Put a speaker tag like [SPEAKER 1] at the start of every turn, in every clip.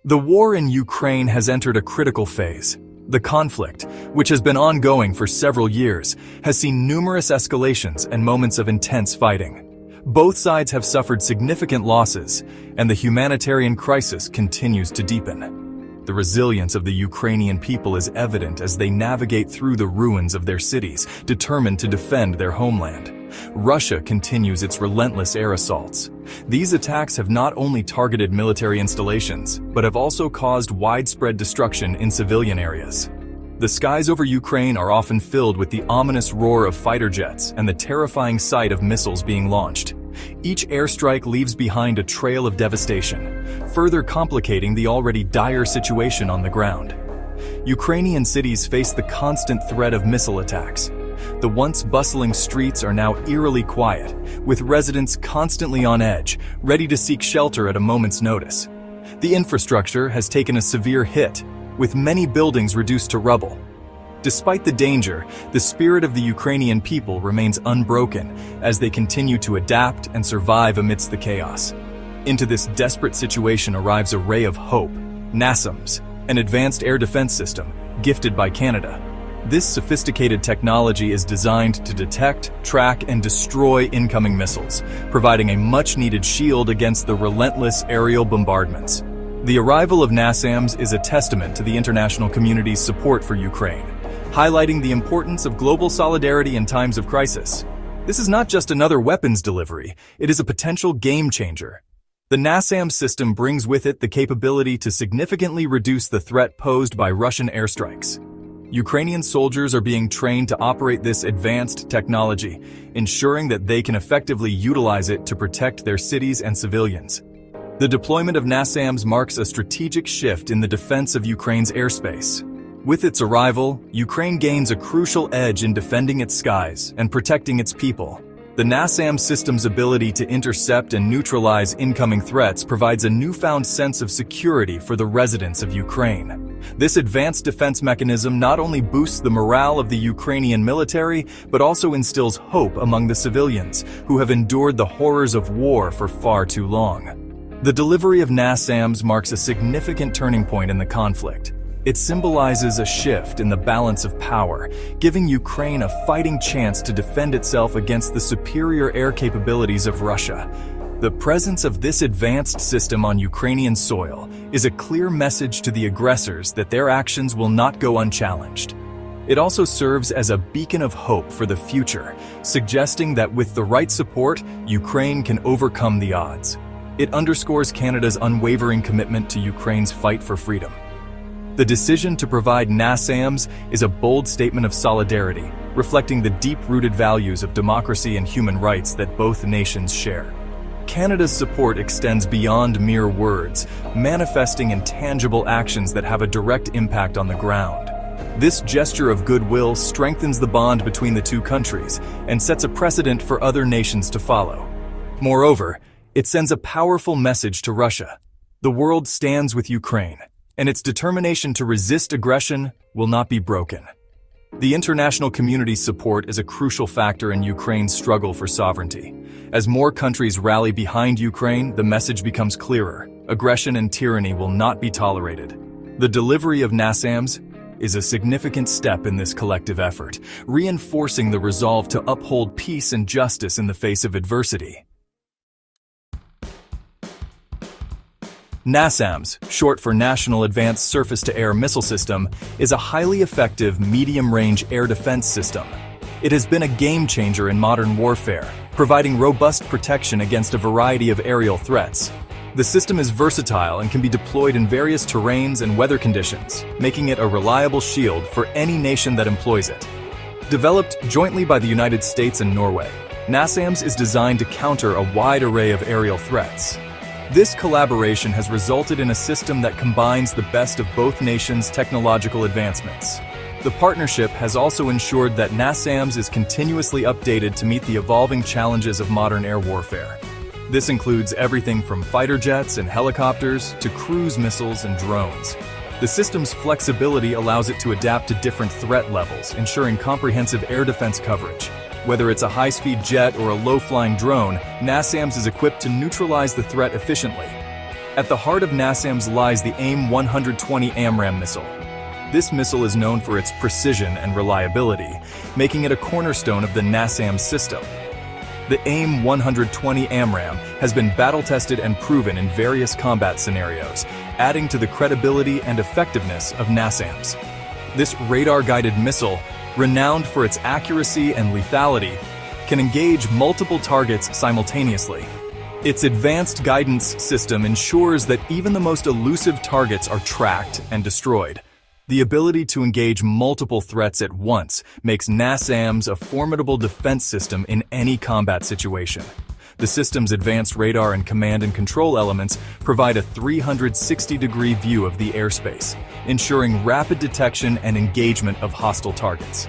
[SPEAKER 1] The war in Ukraine has entered a critical phase. The conflict, which has been ongoing for several years, has seen numerous escalations and moments of intense fighting. Both sides have suffered significant losses, and the humanitarian crisis continues to deepen. The resilience of the Ukrainian people is evident as they navigate through the ruins of their cities, determined to defend their homeland. Russia continues its relentless air assaults. These attacks have not only targeted military installations, but have also caused widespread destruction in civilian areas. The skies over Ukraine are often filled with the ominous roar of fighter jets and the terrifying sight of missiles being launched. Each airstrike leaves behind a trail of devastation, further complicating the already dire situation on the ground. Ukrainian cities face the constant threat of missile attacks. The once bustling streets are now eerily quiet, with residents constantly on edge, ready to seek shelter at a moment's notice. The infrastructure has taken a severe hit, with many buildings reduced to rubble. Despite the danger, the spirit of the Ukrainian people remains unbroken as they continue to adapt and survive amidst the chaos. Into this desperate situation arrives a ray of hope, NASAMS, an advanced air defense system gifted by Canada. This sophisticated technology is designed to detect, track, and destroy incoming missiles, providing a much-needed shield against the relentless aerial bombardments. The arrival of NASAMS is a testament to the international community's support for Ukraine, highlighting the importance of global solidarity in times of crisis. This is not just another weapons delivery, it is a potential game-changer. The NASAMS system brings with it the capability to significantly reduce the threat posed by Russian airstrikes. Ukrainian soldiers are being trained to operate this advanced technology, ensuring that they can effectively utilize it to protect their cities and civilians. The deployment of NASAMS marks a strategic shift in the defense of Ukraine's airspace. With its arrival, Ukraine gains a crucial edge in defending its skies and protecting its people. The NASAMS system's ability to intercept and neutralize incoming threats provides a newfound sense of security for the residents of Ukraine. This advanced defense mechanism not only boosts the morale of the Ukrainian military, but also instills hope among the civilians who have endured the horrors of war for far too long. The delivery of NASAMS marks a significant turning point in the conflict. It symbolizes a shift in the balance of power, giving Ukraine a fighting chance to defend itself against the superior air capabilities of Russia. The presence of this advanced system on Ukrainian soil is a clear message to the aggressors that their actions will not go unchallenged. It also serves as a beacon of hope for the future, suggesting that with the right support, Ukraine can overcome the odds. It underscores Canada's unwavering commitment to Ukraine's fight for freedom. The decision to provide NASAMS is a bold statement of solidarity, reflecting the deep-rooted values of democracy and human rights that both nations share. Canada's support extends beyond mere words, manifesting in tangible actions that have a direct impact on the ground. This gesture of goodwill strengthens the bond between the two countries and sets a precedent for other nations to follow. Moreover, it sends a powerful message to Russia. The world stands with Ukraine, and its determination to resist aggression will not be broken. The international community's support is a crucial factor in Ukraine's struggle for sovereignty. As more countries rally behind Ukraine, the message becomes clearer. Aggression and tyranny will not be tolerated. The delivery of NASAMS is a significant step in this collective effort, reinforcing the resolve to uphold peace and justice in the face of adversity. NASAMS, short for National Advanced Surface-to-Air Missile System, is a highly effective medium-range air defense system. It has been a game-changer in modern warfare, providing robust protection against a variety of aerial threats. The system is versatile and can be deployed in various terrains and weather conditions, making it a reliable shield for any nation that employs it. Developed jointly by the United States and Norway, NASAMS is designed to counter a wide array of aerial threats. This collaboration has resulted in a system that combines the best of both nations' technological advancements. The partnership has also ensured that NASAMS is continuously updated to meet the evolving challenges of modern air warfare. This includes everything from fighter jets and helicopters to cruise missiles and drones. The system's flexibility allows it to adapt to different threat levels, ensuring comprehensive air defense coverage. Whether it's a high-speed jet or a low-flying drone, NASAMS is equipped to neutralize the threat efficiently. At the heart of NASAMS lies the AIM-120 AMRAAM missile. This missile is known for its precision and reliability, making it a cornerstone of the NASAMS system. The AIM-120 AMRAAM has been battle-tested and proven in various combat scenarios, adding to the credibility and effectiveness of NASAMS. This radar-guided missile, renowned for its accuracy and lethality, can engage multiple targets simultaneously. Its advanced guidance system ensures that even the most elusive targets are tracked and destroyed. The ability to engage multiple threats at once makes NASAMS a formidable defense system in any combat situation. The system's advanced radar and command and control elements provide a 360-degree view of the airspace, ensuring rapid detection and engagement of hostile targets.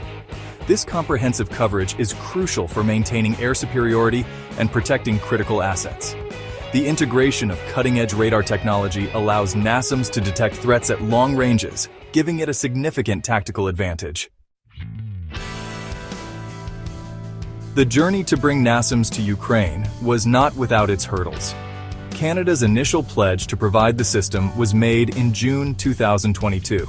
[SPEAKER 1] This comprehensive coverage is crucial for maintaining air superiority and protecting critical assets. The integration of cutting-edge radar technology allows NASAMS to detect threats at long ranges, giving it a significant tactical advantage. The journey to bring NASAMS to Ukraine was not without its hurdles. Canada's initial pledge to provide the system was made in June 2022.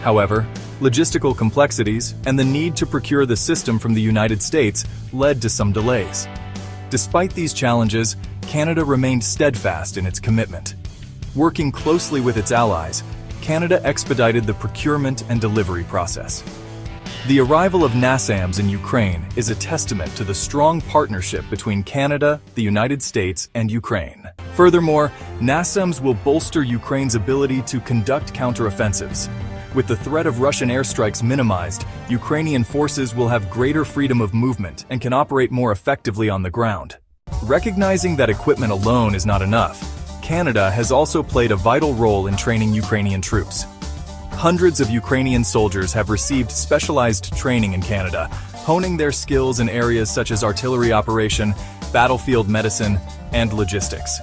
[SPEAKER 1] However, logistical complexities and the need to procure the system from the United States led to some delays. Despite these challenges, Canada remained steadfast in its commitment. Working closely with its allies, Canada expedited the procurement and delivery process. The arrival of NASAMS in Ukraine is a testament to the strong partnership between Canada, the United States, and Ukraine. Furthermore, NASAMS will bolster Ukraine's ability to conduct counteroffensives. With the threat of Russian airstrikes minimized, Ukrainian forces will have greater freedom of movement and can operate more effectively on the ground. Recognizing that equipment alone is not enough, Canada has also played a vital role in training Ukrainian troops. Hundreds of Ukrainian soldiers have received specialized training in Canada, honing their skills in areas such as artillery operation, battlefield medicine, and logistics.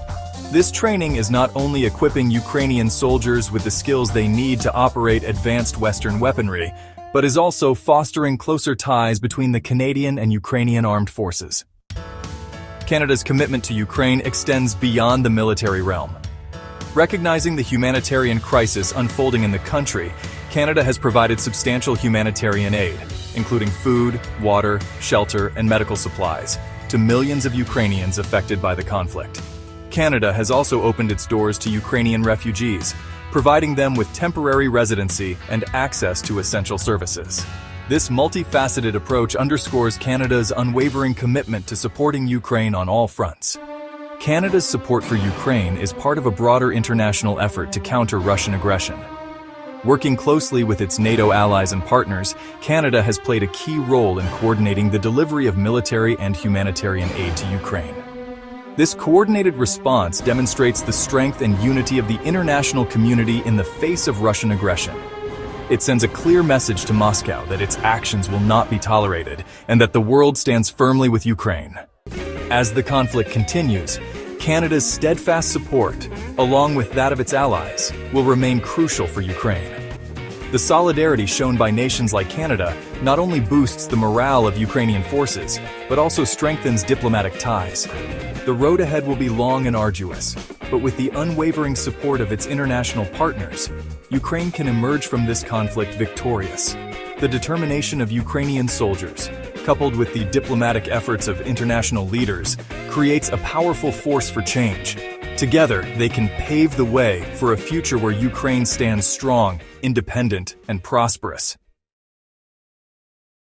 [SPEAKER 1] This training is not only equipping Ukrainian soldiers with the skills they need to operate advanced Western weaponry, but is also fostering closer ties between the Canadian and Ukrainian armed forces. Canada's commitment to Ukraine extends beyond the military realm. Recognizing the humanitarian crisis unfolding in the country, Canada has provided substantial humanitarian aid, including food, water, shelter, and medical supplies, to millions of Ukrainians affected by the conflict. Canada has also opened its doors to Ukrainian refugees, providing them with temporary residency and access to essential services. This multifaceted approach underscores Canada's unwavering commitment to supporting Ukraine on all fronts. Canada's support for Ukraine is part of a broader international effort to counter Russian aggression. Working closely with its NATO allies and partners, Canada has played a key role in coordinating the delivery of military and humanitarian aid to Ukraine. This coordinated response demonstrates the strength and unity of the international community in the face of Russian aggression. It sends a clear message to Moscow that its actions will not be tolerated and that the world stands firmly with Ukraine. As the conflict continues, Canada's steadfast support, along with that of its allies, will remain crucial for Ukraine. The solidarity shown by nations like Canada not only boosts the morale of Ukrainian forces, but also strengthens diplomatic ties. The road ahead will be long and arduous, but with the unwavering support of its international partners, Ukraine can emerge from this conflict victorious. The determination of Ukrainian soldiers, coupled with the diplomatic efforts of international leaders, creates a powerful force for change. Together, they can pave the way for a future where Ukraine stands strong, independent, and prosperous.